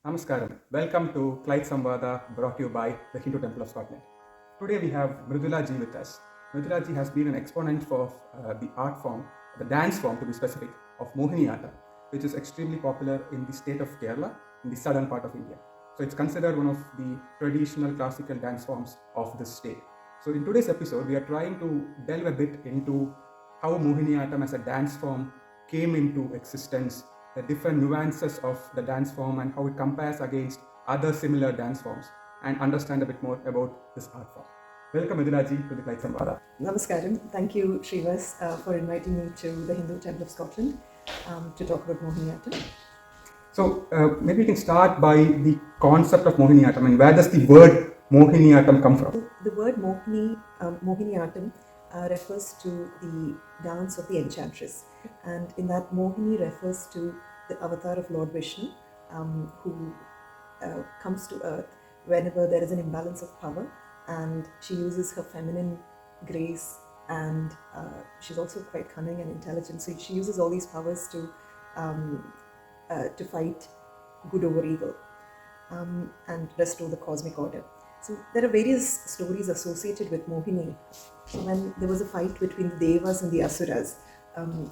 Namaskaram. Welcome to Clyde Samvada, brought to you by the Hindu Temple of Scotland. Today we have Mridula ji with us. Mridula ji has been an exponent for the art form, the dance form to be specific, of Mohiniyattam, which is extremely popular in the state of Kerala, in the southern part of India. So it's considered one of the traditional classical dance forms of this state. So in today's episode, we are trying to delve a bit into how Mohiniyattam as a dance form came into existence, the different nuances of the dance form and how it compares against other similar dance forms, and understand a bit more about this art form. Welcome Mridula to the Clyde Samvada. Namaskaram. Thank you, Shrivas, for inviting me to the Hindu Temple of Scotland to talk about Mohiniyattam. So maybe we can start by the concept of Mohiniyattam and where does the word Mohiniyattam come from? The word Mohiniyattam refers to the dance of the enchantress, and in that Mohini refers to the avatar of Lord Vishnu, who comes to earth whenever there is an imbalance of power, and she uses her feminine grace, and she's also quite cunning and intelligent. So she uses all these powers to fight good over evil and restore the cosmic order. So there are various stories associated with Mohini. So when there was a fight between the Devas and the Asuras,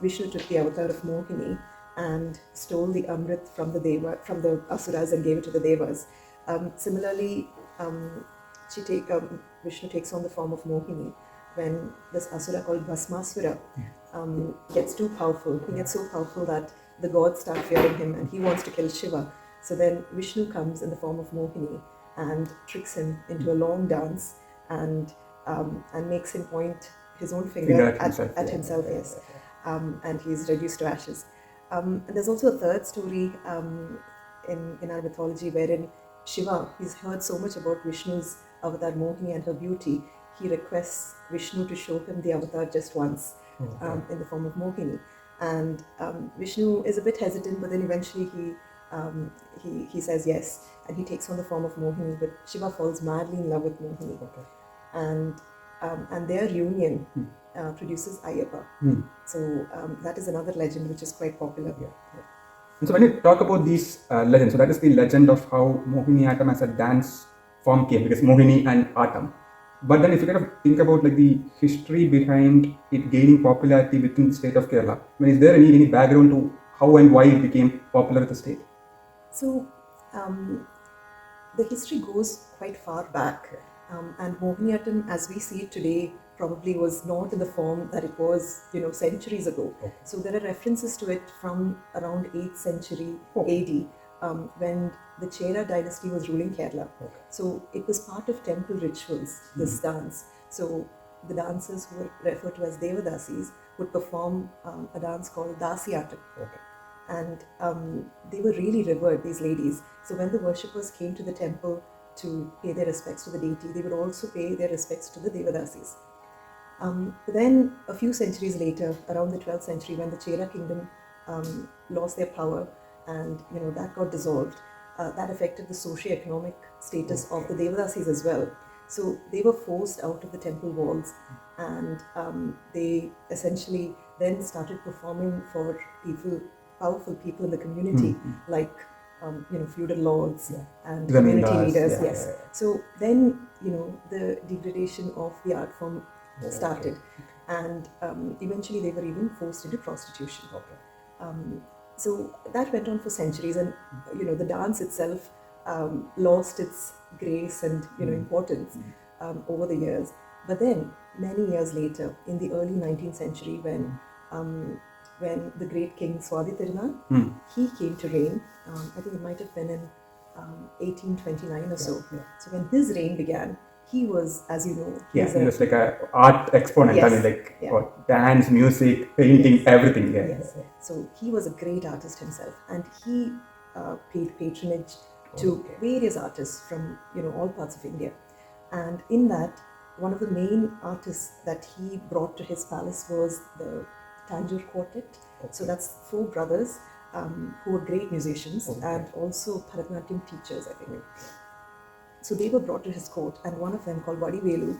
Vishnu took the avatar of Mohini and stole the Amrit from the Asuras and gave it to the Devas. Similarly, Vishnu takes on the form of Mohini when this Asura called Bhasmasura gets too powerful. He gets so powerful that the gods start fearing him and he wants to kill Shiva. So then Vishnu comes in the form of Mohini and tricks him into a long dance and makes him point his own finger at himself, yes. And he's reduced to ashes. And there's also a third story in our mythology wherein Shiva, he's heard so much about Vishnu's avatar Mohini and her beauty, he requests Vishnu to show him the avatar just once in the form of Mohini. And Vishnu is a bit hesitant, but then eventually he says yes, and he takes on the form of Mohini, but Shiva falls madly in love with Mohini. And their union produces Ayyappa. So that is another legend which is quite popular. And so when you talk about these legends, so that is the legend of how Mohiniyattam as a dance form came, because Mohini and Attam. But then if you kind of think about like the history behind it gaining popularity within the state of Kerala, is there any background to how and why it became popular with the state? So the history goes quite far back, and Mohiniyattam as we see it today probably was not in the form that it was, centuries ago. So there are references to it from around 8th century AD, when the Chera dynasty was ruling Kerala. So it was part of temple rituals, this dance. So the dancers who were referred to as Devadasis would perform a dance called Dasiyattam. And they were really revered, these ladies. So when the worshippers came to the temple to pay their respects to the deity, they would also pay their respects to the Devadasis. But then a few centuries later, around the 12th century, when the Chera kingdom lost their power and that got dissolved, that affected the socio-economic status of the Devadasis as well. So they were forced out of the temple walls, and they essentially then started performing for powerful people in the community, like feudal lords and community leaders. Yes. So then the degradation of the art form started, and eventually they were even forced into prostitution. So that went on for centuries, and the dance itself lost its grace and importance over the years. But then many years later, in the early 19th century, when the great king Swadhi Tirunal, he came to reign, I think it might have been in 1829 or so. So when his reign began, he was, as you know, he was like an art exponent. Dance, music, painting, everything. Yes. So he was a great artist himself, and he paid patronage to various artists from all parts of India. And in that, one of the main artists that he brought to his palace was the Tanjore Quartet. So that's 4 brothers who were great musicians and also Bharatanatyam teachers, I think. So they were brought to his court, and one of them, called Vadivelu,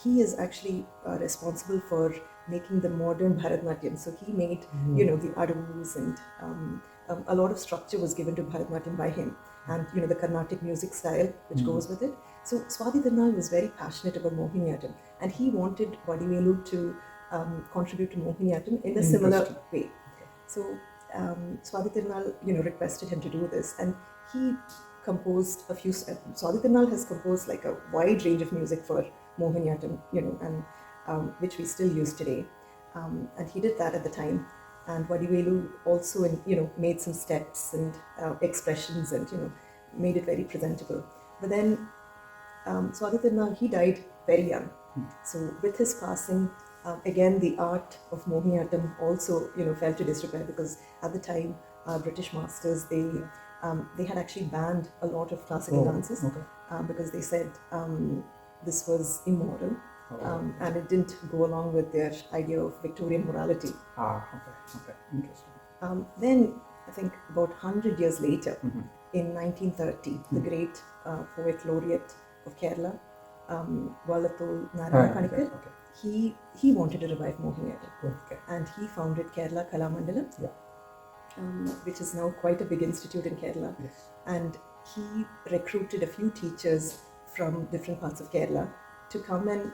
he is actually responsible for making the modern Bharatanatyam. So he made, the adavus, and a lot of structure was given to Bharatanatyam by him, and the Carnatic music style which goes with it. So Swathi Tirunal was very passionate about Mohiniyattam, and he wanted Vadivelu to contribute to Mohiniyattam in a similar way. So Swathi Tirunal, requested him to do this, and he composed a few. Swathi Tirunal has composed like a wide range of music for Mohiniyattam, and which we still use today. And he did that at the time. And Vadivelu also, made some steps and expressions, and made it very presentable. But then Swathi Tirunal, he died very young. So with his passing, again the art of Mohiniyattam also fell to disrepair, because at the time British masters, they had actually banned a lot of classical dances, because they said this was immoral. And it didn't go along with their idea of Victorian morality. Okay, interesting. Then I think about 100 years later, in 1930, the great poet laureate of Kerala, Vallathol Narayan Panikkar, he wanted to revive Mohiniyattam, and he founded Kerala Kalamandalam, which is now quite a big institute in Kerala. And he recruited a few teachers from different parts of Kerala to come and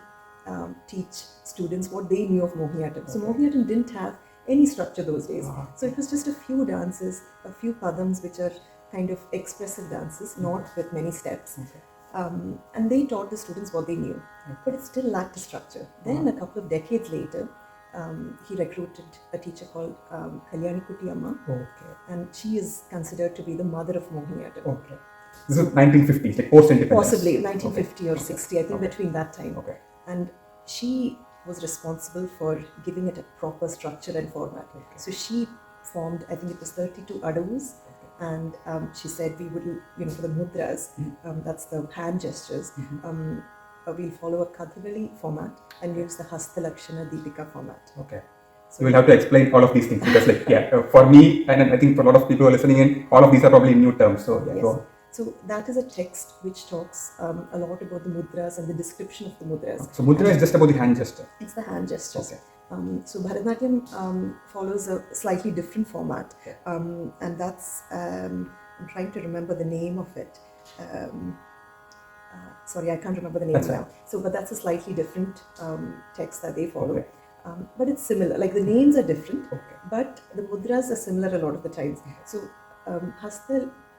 teach students what they knew of Mohiniyattam. So Mohiniyattam didn't have any structure those days. So it was just a few dances, a few padams, which are kind of expressive dances, not with many steps. And they taught the students what they knew, but it still lacked a structure. Then a couple of decades later, he recruited a teacher called Kalyani Kuti Amma, and she is considered to be the mother of Mohiniyattam. This is 1950s, like post-independence. Possibly 1950 or 60, I think between that time. And she was responsible for giving it a proper structure and format. So she formed, I think it was 32 adavus, and she said we would, for the mudras, that's the hand gestures, we'll follow a Kathakali format and use the Hastalakshana Deepika format. So we'll have to explain all of these things, because for me, and I think for a lot of people who are listening in, all of these are probably new terms. So go on. So that is a text which talks a lot about the mudras and the description of the mudras. So mudra is just about the hand gesture. It's the hand gestures. So Bharatanatyam follows a slightly different format, and that's, I'm trying to remember the name of it. Sorry, I can't remember the name now. So, but that's a slightly different text that they follow. But it's similar, like the names are different, but the mudras are similar a lot of the times. So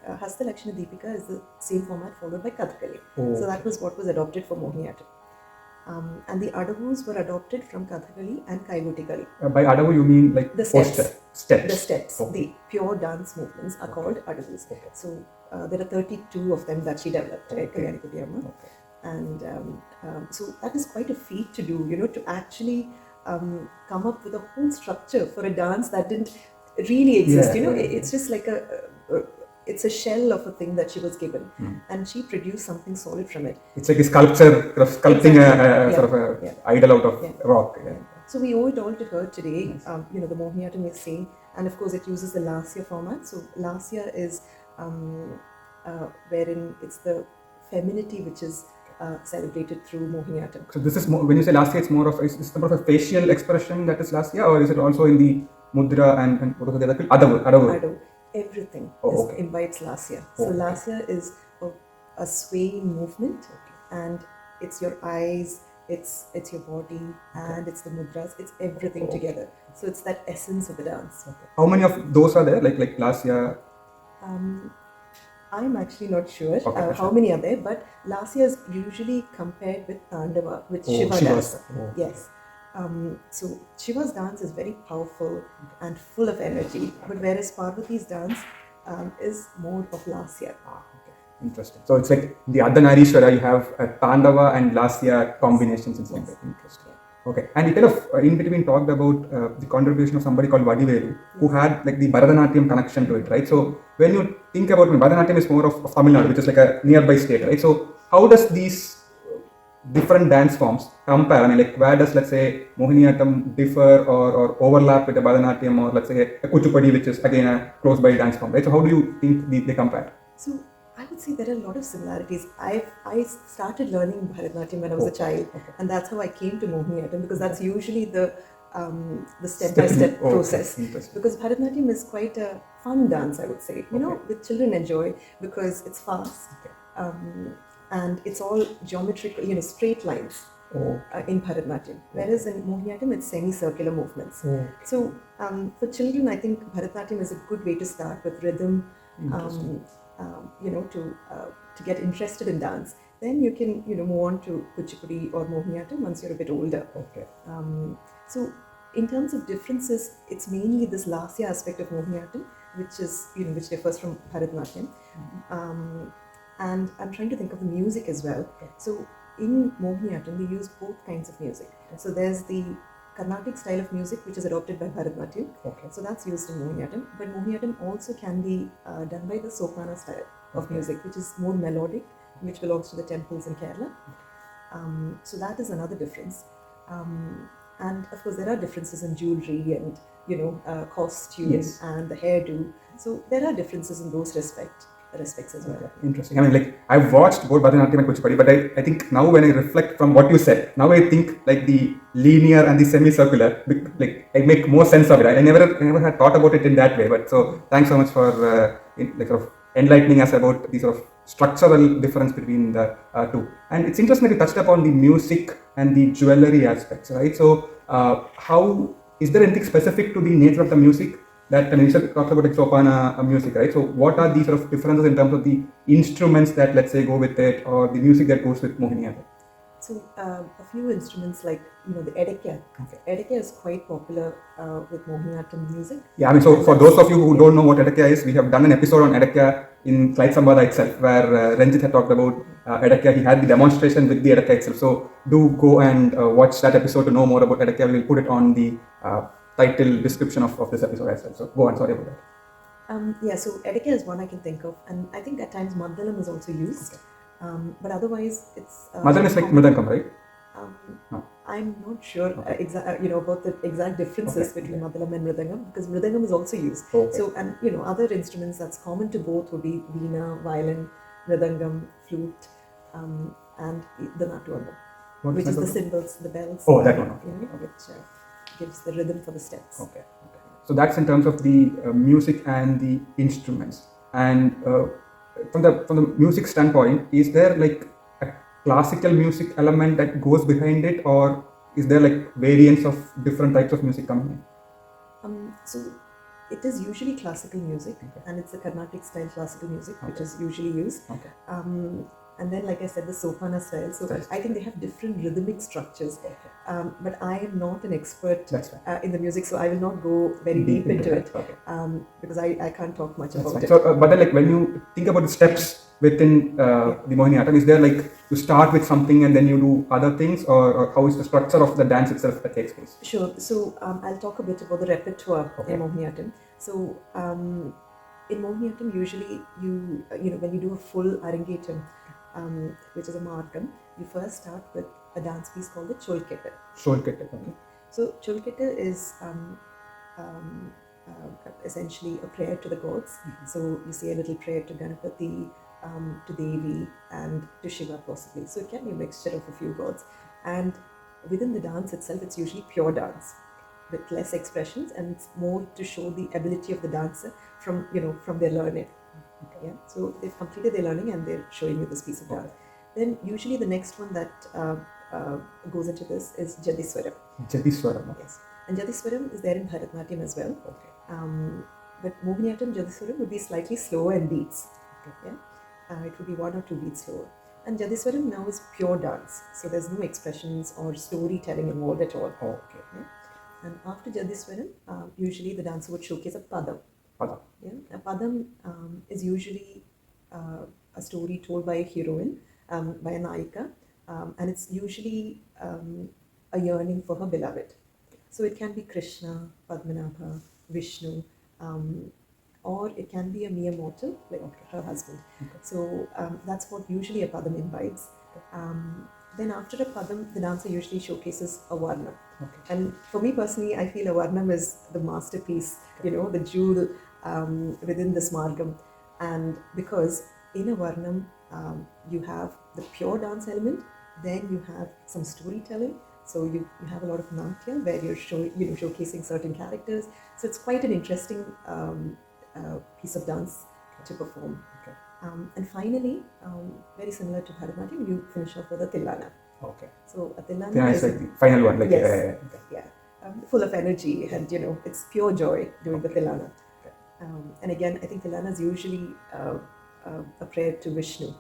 Hastalakshana Deepika is the same format followed by Kathakali. So that was what was adopted for Mohiniyattam. And the adavus were adopted from Kathakali and Kaivutikali. By adavu you mean like the steps. The steps, the pure dance movements are called adavus. So there are 32 of them that she developed, Kalyani Kuti Amma. And so that is quite a feat to do, to actually come up with a whole structure for a dance that didn't really exist. It's just like it's a shell of a thing that she was given, and she produced something solid from it. It's like a sculpture, sculpting a sort of a idol out of rock. So we owe it all to her today. The Mohiniyattam is same, and of course it uses the Lasya format. So Lasya is wherein it's the femininity which is celebrated through Mohiniyattam. So this is more, when you say Lasya, it's more of a facial expression that is Lasya, or is it also in the mudra and what was the other? Adavu. Everything invites Lasya. So Lasya is a swaying movement, and it's your eyes, it's your body, and it's the mudras, it's everything together. So it's that essence of the dance. How many of those are there, like Lasya? I'm actually not sure how many are there, but Lasya is usually compared with Tandava, with Shiva dance. Yes. So Shiva's dance is very powerful and full of energy, but whereas Parvati's dance is more of Lasya. Interesting. So it's like the Ardhanarishwara, you have Tandava and Lasya combinations in some way. Interesting. And you kind of in between talked about the contribution of somebody called Vadivelu, who had like the Bharatanatyam connection to it, right? So when you think about Bharatanatyam is more of Tamil Nadu, which is like a nearby state, right? So how does these different dance forms compare? I mean, like where does, let's say, Mohiniyattam differ or overlap with the Bharatanatyam, or let's say a Kuchipudi, which is again a close by dance form, right? So how do you think they compare? So I would say there are a lot of similarities. I started learning Bharatanatyam when I was a child, and that's how I came to Mohiniyattam, because that's usually the the step-by-step Okay, process. interesting. Because Bharatanatyam is quite a fun dance, I would say. You know, Okay. with children enjoy because it's fast, Okay. and it's all geometrical, straight lines. Oh. In Bharatanatyam, whereas in Mohiniyattam it's semicircular movements. Okay. So for children, I think Bharatanatyam is a good way to start with rhythm, Interesting. to get interested in dance. Then you can move on to Kuchipudi or Mohiniyattam once you're a bit older. Okay. So in terms of differences, it's mainly this lasya aspect of Mohiniyattam, which differs from Bharatanatyam. And I'm trying to think of the music as well. Okay. So in Mohiniyattam, they use both kinds of music. So there's the Carnatic style of music, which is adopted by Bharatanatyam. Okay. So that's used in Mohiniyattam. But Mohiniyattam also can be done by the Sopana style of music, which is more melodic, which belongs to the temples in Kerala. So that is another difference. And of course, there are differences in jewelry and costume and the hairdo. So there are differences in those respects as well. Okay. Interesting. I mean, like, I've watched both Bharatanatyam and Kuchipudi, but I think now when I reflect from what you said, now I think like the linear and the semicircular, like, I make more sense of it. I never had thought about it in that way. But so thanks so much for sort of enlightening us about the sort of structural difference between the two. And it's interesting that you touched upon the music and the jewelry aspects, right? So how is there anything specific to the nature of the music? That, I mean, you talked about like Sopana music, right? So what are the sort of differences in terms of the instruments that, let's say, go with it, or the music that goes with Mohiniyattam? So a few instruments like the edekya. Okay. Edekya is quite popular with Mohiniyattam music. Yeah, I mean, so for those of you who don't know what edekya is, we have done an episode on edekya in Clyde Samvada itself, where Ranjit had talked about edekya. He had the demonstration with the edekya itself. So do go and watch that episode to know more about edekya. We'll put it on the title description of this episode as well. So go on, sorry about that. So edekya is one I can think of, and I think at times Maddalam is also used. Okay. But otherwise it's Maddalam is like Mridangam, right? No. I'm not sure about the exact differences between Maddalam and Mridangam, because Mridangam is also used. Okay. So, and other instruments that's common to both would be veena, violin, Mridangam, flute, and the Nattuangam, which is the cymbals, the bells. Oh, that one. Which gives the rhythm for the steps. Okay. So that's in terms of the music and the instruments. And from the music standpoint, is there like a classical music element that goes behind it, or is there like variants of different types of music coming in? So it is usually classical music, and it's the Carnatic style classical music which is usually used. Okay. And then, like I said, the Sopana style. So I think they have different rhythmic structures. Okay. But I am not an expert in the music, so I will not go very deep into it. Okay. Because I can't talk much about it. So, but then, like, when you think about the steps within the Mohiniyattam, is there like you start with something and then you do other things, or how is the structure of the dance itself that takes place? Sure. So I'll talk a bit about the repertoire in Mohiniyattam. So in Mohiniyattam, usually when you do a full arangetam, which is a margam, you first start with a dance piece called the Cholketta. Cholketta, okay. So Cholketta is essentially a prayer to the gods. Mm-hmm. So you say a little prayer to Ganapati, to Devi, and to Shiva possibly. So it can be a mixture of a few gods. And within the dance itself, it's usually pure dance with less expressions, and it's more to show the ability of the dancer from their learning. Okay. Yeah. So they've completed their learning and they're showing you this piece of dance. Then usually the next one that goes into this is Jadiswaram. Jadiswaram. Yes. And Jadiswaram is there in Bharatanatyam as well. Okay. But Mohiniyattam Jadiswaram would be slightly slower in beats. Okay. Yeah. It would be 1 or 2 beats slower. And Jadiswaram now is pure dance. So there's no expressions or storytelling involved at all. Okay. Yeah. And after Jadiswaram, usually the dancer would showcase a padam. Padam. Yeah. A padam is usually a story told by a heroine, by a naika, and it's usually a yearning for her beloved. So it can be Krishna, Padmanabha, Vishnu, or it can be a mere mortal like her husband. Okay. So that's what usually a padam imbibes. Then after a padam, the dancer usually showcases a varnam. Okay. And for me personally, I feel a varnam is the masterpiece, the jewel within this margam. And because in a varnam, you have the pure dance element, then you have some storytelling, So you have a lot of natya where you're showcasing certain characters. So it's quite an interesting piece of dance to perform. Okay. And finally, very similar to Bharatanatyam, you finish off with a Tilana. Okay. So a Tilana Yeah, it's like the final one. Like, yes, yeah. Full of energy, and it's pure joy doing the Tilana. Okay. And again, I think Tilana is usually a prayer to Vishnu.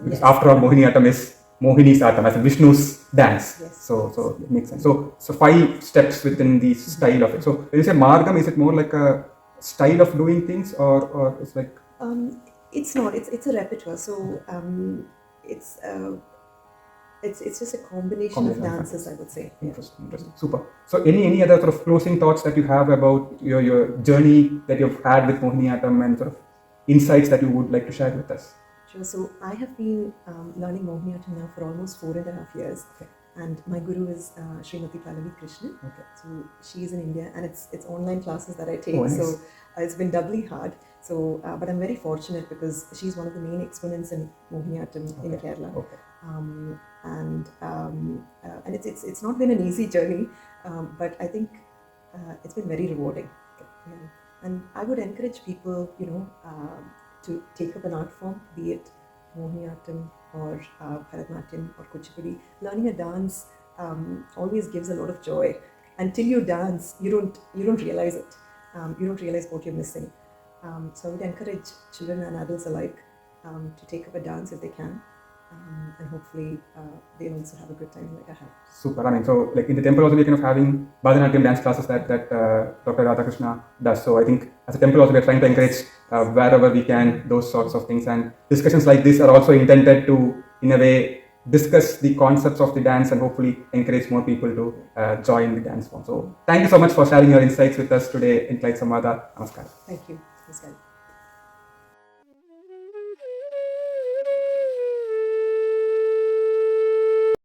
Because after all, Mohiniyattam is Mohini's Attam, as in Vishnu's dance. Yes. So it makes sense. So 5 steps within the style of it. So when you say Margam, is it more like a style of doing things, or it's like? It's not. It's a repertoire. So it's just a combination of dances, I would say. Interesting. Super. So any other sort of closing thoughts that you have about your journey that you've had with Mohiniyattam, and sort of insights that you would like to share with us? Sure. So I have been learning Mohiniyattam now for almost 4.5 years. Okay. And my guru is Srimati Pallavi Krishnan. Okay. So she is in India, and it's online classes that I take. Oh, nice. So it's been doubly hard. So, but I'm very fortunate because she's one of the main exponents in Mohiniyattam in Kerala. Okay. And it's not been an easy journey, but I think it's been very rewarding. Okay. Yeah. And I would encourage people, to take up an art form, be it Mohiniyattam or Bharatanatyam or Kuchipudi. Learning a dance always gives a lot of joy. Until you dance, you don't realize it. You don't realize what you're missing. So I would encourage children and adults alike to take up a dance if they can. And hopefully they'll also have a good time like I have. Super. I mean, so like in the temple also we're kind of having Bharatanatyam dance classes that Dr. Radhakrishna does. So I think as a temple also we're trying to encourage wherever we can those sorts of things, and discussions like this are also intended to, in a way, discuss the concepts of the dance and hopefully encourage more people to join the dance form. So thank you so much for sharing your insights with us today in Clyde Samvada. Namaskar. Thank you. Namaskar.